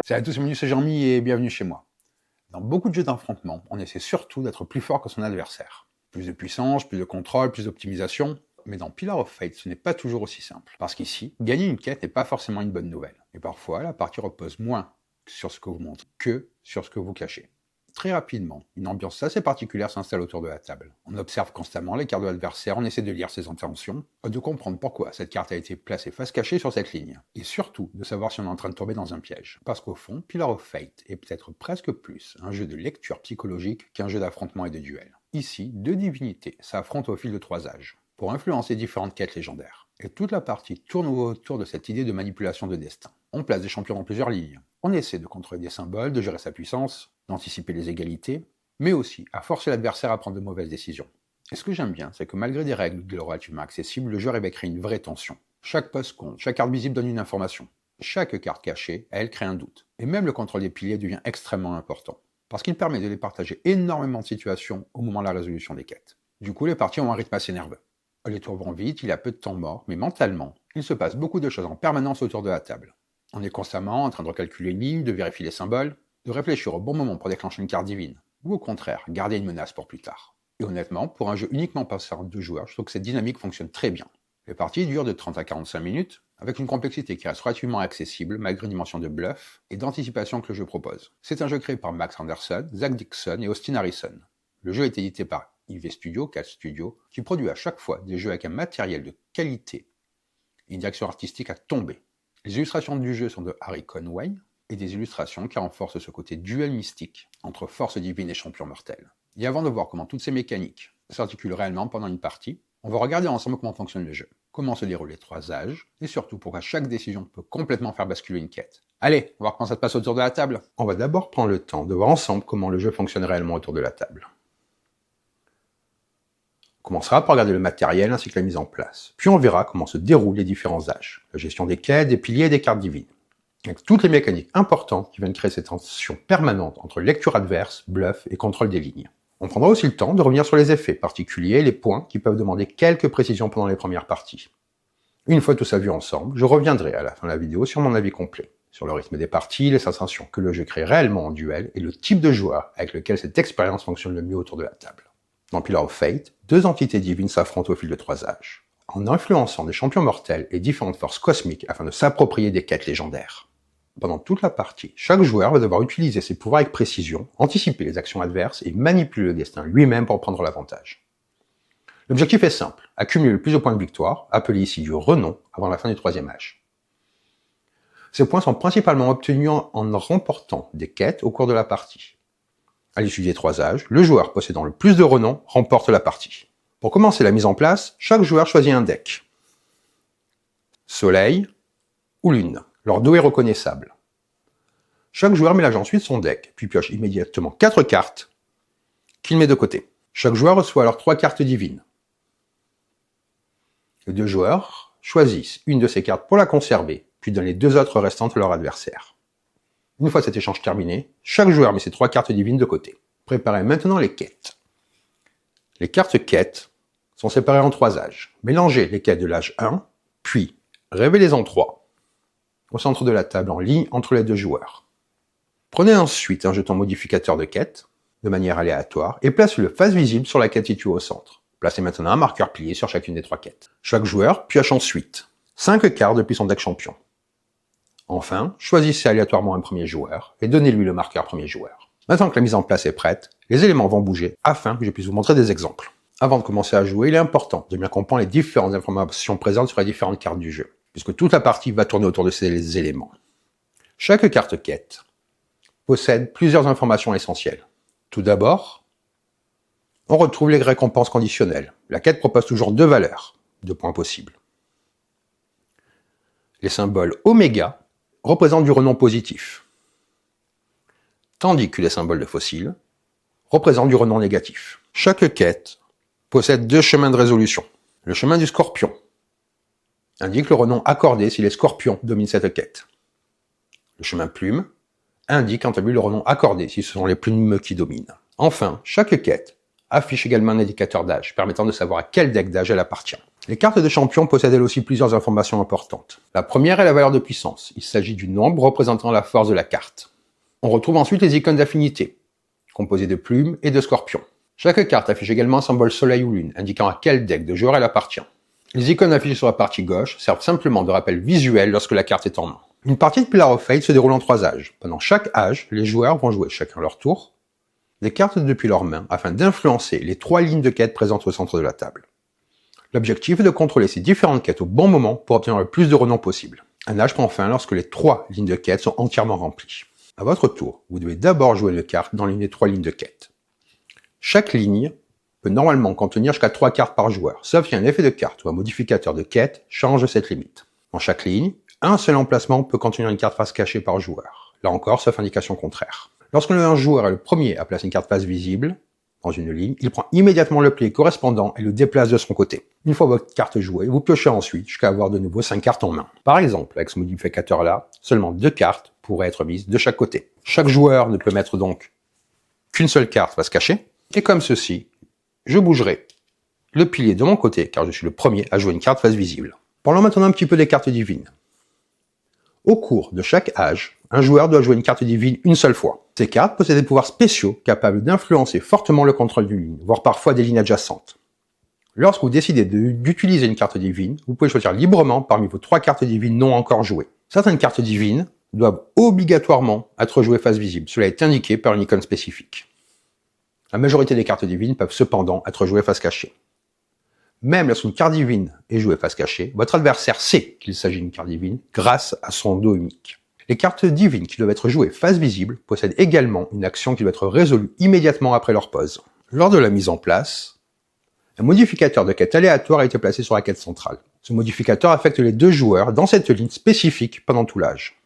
Salut à tous, c'est Jean-Mi et bienvenue chez moi. Dans beaucoup de jeux d'affrontement, on essaie surtout d'être plus fort que son adversaire. Plus de puissance, plus de contrôle, plus d'optimisation. Mais dans Pillar of Fate, ce n'est pas toujours aussi simple. Parce qu'ici, gagner une quête n'est pas forcément une bonne nouvelle. Et parfois, la partie repose moins sur ce que vous montrez que sur ce que vous cachez. Très rapidement, une ambiance assez particulière s'installe autour de la table. On observe constamment les cartes de l'adversaire, on essaie de lire ses intentions, de comprendre pourquoi cette carte a été placée face cachée sur cette ligne, et surtout de savoir si on est en train de tomber dans un piège. Parce qu'au fond, Pillar of Fate est peut-être presque plus un jeu de lecture psychologique qu'un jeu d'affrontement et de duel. Ici, deux divinités s'affrontent au fil de 3 âges, pour influencer différentes quêtes légendaires. Et toute la partie tourne autour de cette idée de manipulation de destin. On place des champions dans plusieurs lignes, on essaie de contrôler des symboles, de gérer sa puissance, d'anticiper les égalités, mais aussi à forcer l'adversaire à prendre de mauvaises décisions. Et ce que j'aime bien, c'est que malgré des règles de relativement accessibles, le jeu arrive à créer une vraie tension. Chaque poste compte, chaque carte visible donne une information. Chaque carte cachée, elle crée un doute. Et même le contrôle des piliers devient extrêmement important, parce qu'il permet de les partager énormément de situations au moment de la résolution des quêtes. Du coup, les parties ont un rythme assez nerveux. Les tours vont vite, il y a peu de temps mort, mais mentalement, il se passe beaucoup de choses en permanence autour de la table. On est constamment en train de recalculer une ligne, de vérifier les symboles, de réfléchir au bon moment pour déclencher une carte divine, ou au contraire, garder une menace pour plus tard. Et honnêtement, pour un jeu uniquement passé en 2 joueurs, je trouve que cette dynamique fonctionne très bien. Les parties durent de 30 à 45 minutes, avec une complexité qui reste relativement accessible malgré une dimension de bluff et d'anticipation que le jeu propose. C'est un jeu créé par Max Anderson, Zach Dixon et Austin Harrison. Le jeu est édité par IV Studio, Cat Studio, qui produit à chaque fois des jeux avec un matériel de qualité et une direction artistique à tomber. Les illustrations du jeu sont de Harry Conway, et des illustrations qui renforcent ce côté duel mystique entre force divine et champion mortel. Et avant de voir comment toutes ces mécaniques s'articulent réellement pendant une partie, on va regarder ensemble comment fonctionne le jeu, comment se déroulent les 3 âges, et surtout pourquoi chaque décision peut complètement faire basculer une quête. Allez, on va voir comment ça se passe autour de la table. On va d'abord prendre le temps de voir ensemble comment le jeu fonctionne réellement autour de la table. On commencera par regarder le matériel ainsi que la mise en place. Puis on verra comment se déroulent les différents âges, la gestion des quêtes, des piliers et des cartes divines. Avec toutes les mécaniques importantes qui viennent créer cette tension permanente entre lecture adverse, bluff et contrôle des lignes. On prendra aussi le temps de revenir sur les effets particuliers et les points qui peuvent demander quelques précisions pendant les premières parties. Une fois tout ça vu ensemble, je reviendrai à la fin de la vidéo sur mon avis complet, sur le rythme des parties, les sensations que le jeu crée réellement en duel et le type de joueur avec lequel cette expérience fonctionne le mieux autour de la table. Dans Pillar of Fate, 2 entités divines s'affrontent au fil de 3 âges, en influençant des champions mortels et différentes forces cosmiques afin de s'approprier des quêtes légendaires. Pendant toute la partie, chaque joueur va devoir utiliser ses pouvoirs avec précision, anticiper les actions adverses et manipuler le destin lui-même pour prendre l'avantage. L'objectif est simple, accumuler le plus de points de victoire, appelé ici du renom, avant la fin du 3e âge. Ces points sont principalement obtenus en remportant des quêtes au cours de la partie. À l'issue des 3 âges, le joueur possédant le plus de renom remporte la partie. Pour commencer la mise en place, chaque joueur choisit un deck. Soleil ou Lune. Leur dos est reconnaissable. Chaque joueur mélange ensuite son deck, puis pioche immédiatement 4 cartes qu'il met de côté. Chaque joueur reçoit alors 3 cartes divines. Les 2 joueurs choisissent une de ces cartes pour la conserver, puis donnent les 2 autres restantes à leur adversaire. Une fois cet échange terminé, chaque joueur met ses 3 cartes divines de côté. Préparez maintenant les quêtes. Les cartes quêtes sont séparées en 3 âges. Mélangez les quêtes de l'âge 1, puis révélez-en 3. Au centre de la table en ligne entre les 2 joueurs. Prenez ensuite un jeton modificateur de quête, de manière aléatoire, et placez-le face visible sur la quête située au centre. Placez maintenant un marqueur plié sur chacune des 3 quêtes. Chaque joueur pioche ensuite 5 cartes depuis son deck champion. Enfin, choisissez aléatoirement un premier joueur, et donnez-lui le marqueur premier joueur. Maintenant que la mise en place est prête, les éléments vont bouger afin que je puisse vous montrer des exemples. Avant de commencer à jouer, il est important de bien comprendre les différentes informations présentes sur les différentes cartes du jeu, puisque toute la partie va tourner autour de ces éléments. Chaque carte quête possède plusieurs informations essentielles. Tout d'abord, on retrouve les récompenses conditionnelles. La quête propose toujours 2 valeurs, 2 points possibles. Les symboles oméga représentent du renom positif, tandis que les symboles de fossiles représentent du renom négatif. Chaque quête possède 2 chemins de résolution. Le chemin du scorpion indique le renom accordé si les scorpions dominent cette quête. Le chemin plume indique quant à lui le renom accordé si ce sont les plumes qui dominent. Enfin, chaque quête affiche également un indicateur d'âge permettant de savoir à quel deck d'âge elle appartient. Les cartes de champion possèdent elles aussi plusieurs informations importantes. La première est la valeur de puissance. Il s'agit du nombre représentant la force de la carte. On retrouve ensuite les icônes d'affinité, composées de plumes et de scorpions. Chaque carte affiche également un symbole soleil ou lune, indiquant à quel deck de joueur elle appartient. Les icônes affichées sur la partie gauche servent simplement de rappel visuel lorsque la carte est en main. Une partie de Pillar of Fate se déroule en 3 âges. Pendant chaque âge, les joueurs vont jouer chacun leur tour des cartes depuis leurs mains afin d'influencer les 3 lignes de quête présentes au centre de la table. L'objectif est de contrôler ces différentes quêtes au bon moment pour obtenir le plus de renom possible. Un âge prend fin lorsque les 3 lignes de quête sont entièrement remplies. À votre tour, vous devez d'abord jouer une carte dans l'une des 3 lignes de quête. Chaque ligne peut normalement contenir jusqu'à 3 cartes par joueur, sauf si un effet de carte ou un modificateur de quête change cette limite. Dans chaque ligne, un seul emplacement peut contenir une carte face cachée par joueur. Là encore, sauf indication contraire. Lorsque un joueur est le premier à placer une carte face visible dans une ligne, il prend immédiatement le pli correspondant et le déplace de son côté. Une fois votre carte jouée, vous piochez ensuite jusqu'à avoir de nouveau 5 cartes en main. Par exemple, avec ce modificateur-là, seulement 2 cartes pourraient être mises de chaque côté. Chaque joueur ne peut mettre donc qu'une seule carte face cachée, et comme ceci, je bougerai le pilier de mon côté, car je suis le premier à jouer une carte face visible. Parlons maintenant un petit peu des cartes divines. Au cours de chaque âge, un joueur doit jouer une carte divine une seule fois. Ces cartes possèdent des pouvoirs spéciaux capables d'influencer fortement le contrôle d'une ligne, voire parfois des lignes adjacentes. Lorsque vous décidez d'utiliser une carte divine, vous pouvez choisir librement parmi vos 3 cartes divines non encore jouées. Certaines cartes divines doivent obligatoirement être jouées face visible. Cela est indiqué par une icône spécifique. La majorité des cartes divines peuvent cependant être jouées face cachée. Même lorsqu'une carte divine est jouée face cachée, votre adversaire sait qu'il s'agit d'une carte divine grâce à son dos unique. Les cartes divines qui doivent être jouées face visible possèdent également une action qui doit être résolue immédiatement après leur pose. Lors de la mise en place, un modificateur de quête aléatoire a été placé sur la quête centrale. Ce modificateur affecte les 2 joueurs dans cette ligne spécifique pendant tout l'âge.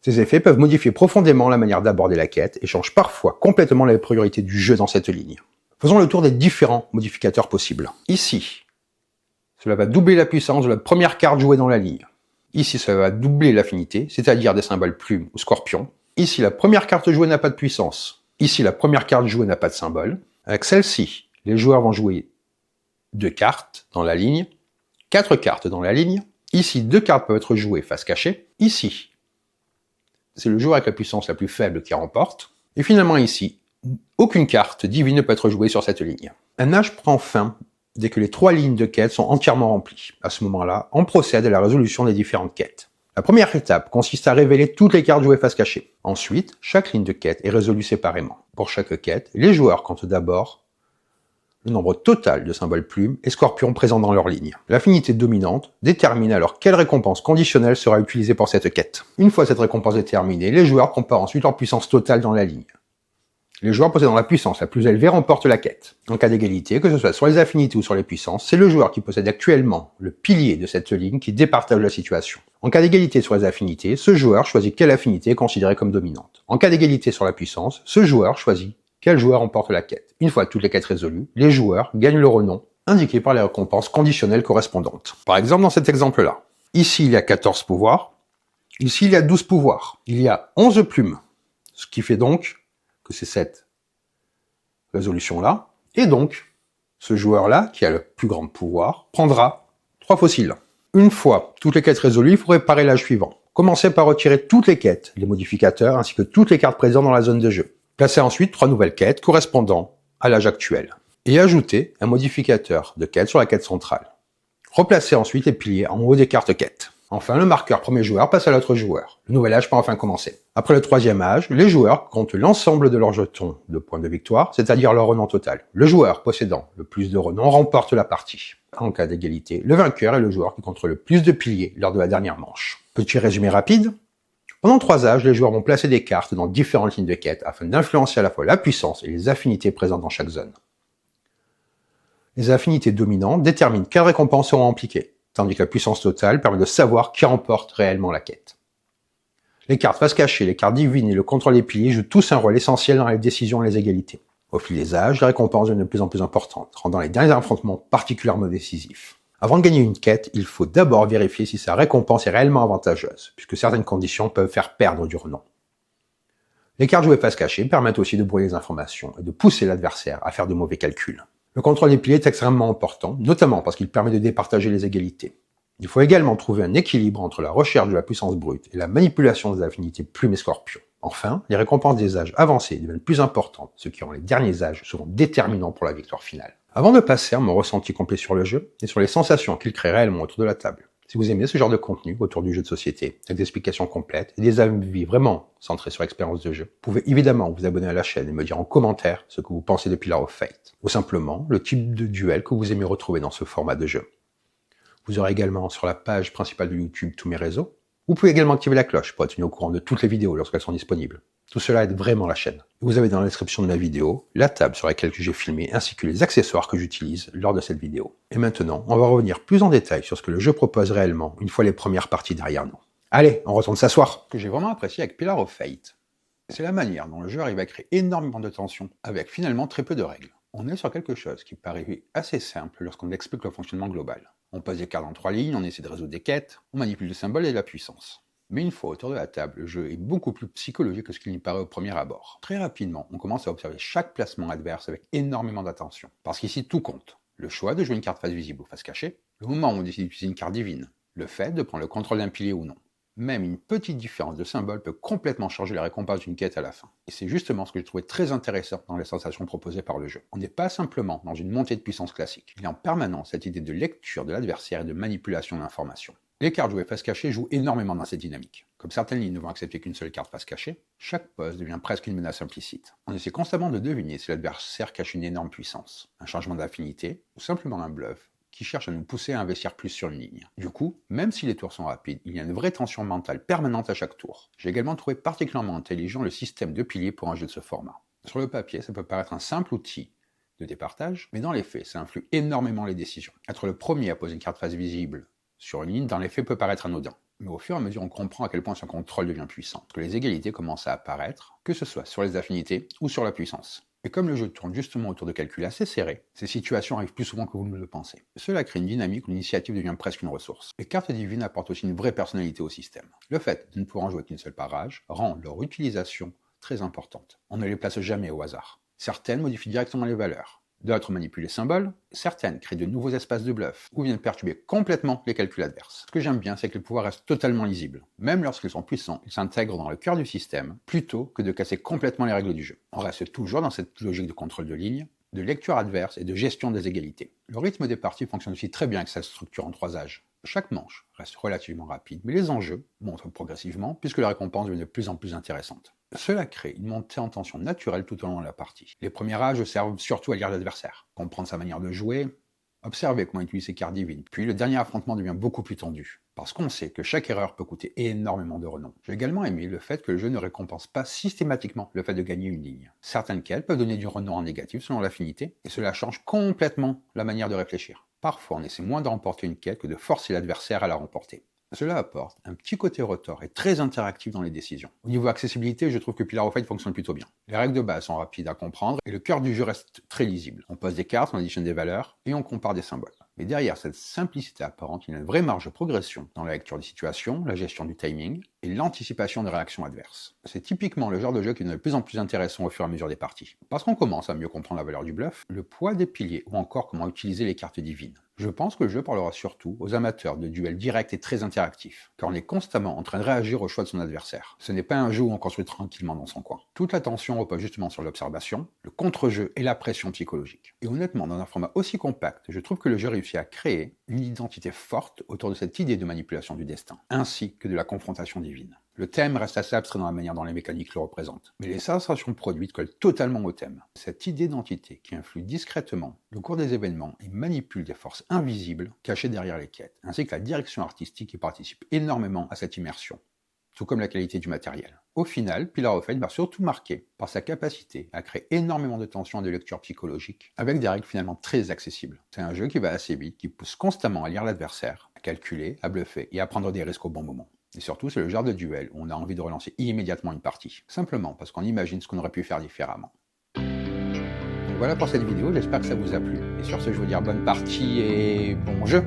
Ces effets peuvent modifier profondément la manière d'aborder la quête et changent parfois complètement les priorités du jeu dans cette ligne. Faisons le tour des différents modificateurs possibles. Ici, cela va doubler la puissance de la première carte jouée dans la ligne. Ici, cela va doubler l'affinité, c'est-à-dire des symboles plumes ou scorpions. Ici, la première carte jouée n'a pas de puissance. Ici, la première carte jouée n'a pas de symbole. Avec celle-ci, les joueurs vont jouer 2 cartes dans la ligne, 4 cartes dans la ligne. Ici, 2 cartes peuvent être jouées face cachée. Ici, c'est le joueur avec la puissance la plus faible qui remporte. Et finalement ici, aucune carte divine ne peut être jouée sur cette ligne. Un âge prend fin dès que les 3 lignes de quête sont entièrement remplies. À ce moment-là, on procède à la résolution des différentes quêtes. La première étape consiste à révéler toutes les cartes jouées face cachée. Ensuite, chaque ligne de quête est résolue séparément. Pour chaque quête, les joueurs comptent d'abord le nombre total de symboles plumes et scorpions présents dans leur ligne. L'affinité dominante détermine alors quelle récompense conditionnelle sera utilisée pour cette quête. Une fois cette récompense déterminée, les joueurs comparent ensuite leur puissance totale dans la ligne. Les joueurs possédant la puissance la plus élevée remportent la quête. En cas d'égalité, que ce soit sur les affinités ou sur les puissances, c'est le joueur qui possède actuellement le pilier de cette ligne qui départage la situation. En cas d'égalité sur les affinités, ce joueur choisit quelle affinité est considérée comme dominante. En cas d'égalité sur la puissance, ce joueur choisit quel joueur remporte la quête. Une fois toutes les quêtes résolues, les joueurs gagnent le renom indiqué par les récompenses conditionnelles correspondantes. Par exemple, dans cet exemple-là, ici il y a 14 pouvoirs, ici il y a 12 pouvoirs, il y a 11 plumes, ce qui fait donc que c'est cette résolution-là, et donc ce joueur-là, qui a le plus grand pouvoir, prendra 3 fossiles. Une fois toutes les quêtes résolues, il faut réparer l'âge suivant. Commencez par retirer toutes les quêtes, les modificateurs, ainsi que toutes les cartes présentes dans la zone de jeu. Placez ensuite 3 nouvelles quêtes correspondant à l'âge actuel. Et ajoutez un modificateur de quête sur la quête centrale. Replacez ensuite les piliers en haut des cartes quêtes. Enfin, le marqueur premier joueur passe à l'autre joueur. Le nouvel âge peut enfin commencer. Après le 3e âge, les joueurs comptent l'ensemble de leurs jetons de points de victoire, c'est-à-dire leur renom total. Le joueur possédant le plus de renoms remporte la partie. En cas d'égalité, le vainqueur est le joueur qui compte le plus de piliers lors de la dernière manche. Petit résumé rapide. Pendant 3 âges, les joueurs vont placer des cartes dans différentes lignes de quête afin d'influencer à la fois la puissance et les affinités présentes dans chaque zone. Les affinités dominantes déterminent quelles récompenses seront appliquées, tandis que la puissance totale permet de savoir qui remporte réellement la quête. Les cartes face cachée, les cartes divines et le contrôle des piliers jouent tous un rôle essentiel dans les décisions et les égalités. Au fil des âges, les récompenses deviennent de plus en plus importantes, rendant les derniers affrontements particulièrement décisifs. Avant de gagner une quête, il faut d'abord vérifier si sa récompense est réellement avantageuse, puisque certaines conditions peuvent faire perdre du renom. Les cartes jouées face cachée permettent aussi de brouiller les informations et de pousser l'adversaire à faire de mauvais calculs. Le contrôle des piliers est extrêmement important, notamment parce qu'il permet de départager les égalités. Il faut également trouver un équilibre entre la recherche de la puissance brute et la manipulation des affinités plumes et scorpions. Enfin, les récompenses des âges avancés deviennent plus importantes, ce qui rend les derniers âges souvent déterminants pour la victoire finale. Avant de passer à mon ressenti complet sur le jeu et sur les sensations qu'il crée réellement autour de la table, si vous aimez ce genre de contenu autour du jeu de société, avec des explications complètes et des avis vraiment centrés sur l'expérience de jeu, vous pouvez évidemment vous abonner à la chaîne et me dire en commentaire ce que vous pensez de Pillars of Fate, ou simplement le type de duel que vous aimez retrouver dans ce format de jeu. Vous aurez également sur la page principale de YouTube tous mes réseaux. Vous pouvez également activer la cloche pour être tenu au courant de toutes les vidéos lorsqu'elles sont disponibles. Tout cela aide vraiment la chaîne. Vous avez dans la description de la vidéo la table sur laquelle j'ai filmé ainsi que les accessoires que j'utilise lors de cette vidéo. Et maintenant, on va revenir plus en détail sur ce que le jeu propose réellement une fois les premières parties derrière nous. Allez, on retourne s'asseoir. Ce que j'ai vraiment apprécié avec Pillars of Fate, c'est la manière dont le jeu arrive à créer énormément de tension avec finalement très peu de règles. On est sur quelque chose qui paraît assez simple lorsqu'on explique le fonctionnement global. On pose des cartes en 3 lignes, on essaie de résoudre des quêtes, on manipule le symbole et la puissance. Mais une fois autour de la table, le jeu est beaucoup plus psychologique que ce qu'il n'y paraît au premier abord. Très rapidement, on commence à observer chaque placement adverse avec énormément d'attention. Parce qu'ici, tout compte. Le choix de jouer une carte face visible ou face cachée, le moment où on décide d'utiliser une carte divine, le fait de prendre le contrôle d'un pilier ou non. Même une petite différence de symbole peut complètement changer la récompense d'une quête à la fin. Et c'est justement ce que j'ai trouvé très intéressant dans les sensations proposées par le jeu. On n'est pas simplement dans une montée de puissance classique. Il y a en permanence cette idée de lecture de l'adversaire et de manipulation d'informations. Les cartes jouées face cachée jouent énormément dans cette dynamique. Comme certaines lignes ne vont accepter qu'une seule carte face cachée, chaque pose devient presque une menace implicite. On essaie constamment de deviner si l'adversaire cache une énorme puissance, un changement d'affinité, ou simplement un bluff, qui cherche à nous pousser à investir plus sur une ligne. Du coup, même si les tours sont rapides, il y a une vraie tension mentale permanente à chaque tour. J'ai également trouvé particulièrement intelligent le système de piliers pour un jeu de ce format. Sur le papier, ça peut paraître un simple outil de départage, mais dans les faits, ça influe énormément les décisions. Être le premier à poser une carte face visible sur une ligne, dans les faits, peut paraître anodin. Mais au fur et à mesure, on comprend à quel point son contrôle devient puissant, parce que les égalités commencent à apparaître, que ce soit sur les affinités ou sur la puissance. Et comme le jeu tourne justement autour de calculs assez serrés, ces situations arrivent plus souvent que vous ne le pensez. Cela crée une dynamique où l'initiative devient presque une ressource. Les cartes divines apportent aussi une vraie personnalité au système. Le fait de ne pouvoir en jouer qu'une seule par âge rend leur utilisation très importante. On ne les place jamais au hasard. Certaines modifient directement les valeurs. D'autres manipulent les symboles, certaines créent de nouveaux espaces de bluff, ou viennent perturber complètement les calculs adverses. Ce que j'aime bien, c'est que les pouvoirs restent totalement lisibles. Même lorsqu'ils sont puissants, ils s'intègrent dans le cœur du système, plutôt que de casser complètement les règles du jeu. On reste toujours dans cette logique de contrôle de ligne, de lecture adverse et de gestion des égalités. Le rythme des parties fonctionne aussi très bien avec sa structure en 3 âges. Chaque manche reste relativement rapide, mais les enjeux montent progressivement puisque la récompense devient de plus en plus intéressante. Cela crée une montée en tension naturelle tout au long de la partie. Les premiers âges servent surtout à lire l'adversaire, comprendre sa manière de jouer, observer comment il utilise ses cartes divines. Puis le dernier affrontement devient beaucoup plus tendu, parce qu'on sait que chaque erreur peut coûter énormément de renom. J'ai également aimé le fait que le jeu ne récompense pas systématiquement le fait de gagner une ligne. Certaines quêtes peuvent donner du renom en négatif selon l'affinité, et cela change complètement la manière de réfléchir. Parfois, on essaie moins de remporter une quête que de forcer l'adversaire à la remporter. Cela apporte un petit côté rotor et très interactif dans les décisions. Au niveau accessibilité, je trouve que Pillars of Fate fonctionne plutôt bien. Les règles de base sont rapides à comprendre et le cœur du jeu reste très lisible. On pose des cartes, on additionne des valeurs et on compare des symboles. Mais derrière cette simplicité apparente, il y a une vraie marge de progression dans la lecture des situations, la gestion du timing et l'anticipation des réactions adverses. C'est typiquement le genre de jeu qui devient de plus en plus intéressant au fur et à mesure des parties. Parce qu'on commence à mieux comprendre la valeur du bluff, le poids des piliers ou encore comment utiliser les cartes divines. Je pense que le jeu parlera surtout aux amateurs de duels directs et très interactifs, car on est constamment en train de réagir au choix de son adversaire. Ce n'est pas un jeu où on construit tranquillement dans son coin. Toute l'attention repose justement sur l'observation, le contre-jeu et la pression psychologique. Et honnêtement, dans un format aussi compact, je trouve que le jeu réussit à créer une identité forte autour de cette idée de manipulation du destin, ainsi que de la confrontation divine. Le thème reste assez abstrait dans la manière dont les mécaniques le représentent, mais les sensations produites collent totalement au thème. Cette idée d'entité qui influe discrètement le cours des événements et manipule des forces invisibles cachées derrière les quêtes, ainsi que la direction artistique qui participe énormément à cette immersion, tout comme la qualité du matériel. Au final, Pillars of Fate va surtout marquer par sa capacité à créer énormément de tension et de lecture psychologique, avec des règles finalement très accessibles. C'est un jeu qui va assez vite, qui pousse constamment à lire l'adversaire, à calculer, à bluffer et à prendre des risques au bon moment. Et surtout, c'est le genre de duel où on a envie de relancer immédiatement une partie, simplement parce qu'on imagine ce qu'on aurait pu faire différemment. Donc voilà pour cette vidéo, j'espère que ça vous a plu. Et sur ce, je vous dis bonne partie et bon jeu!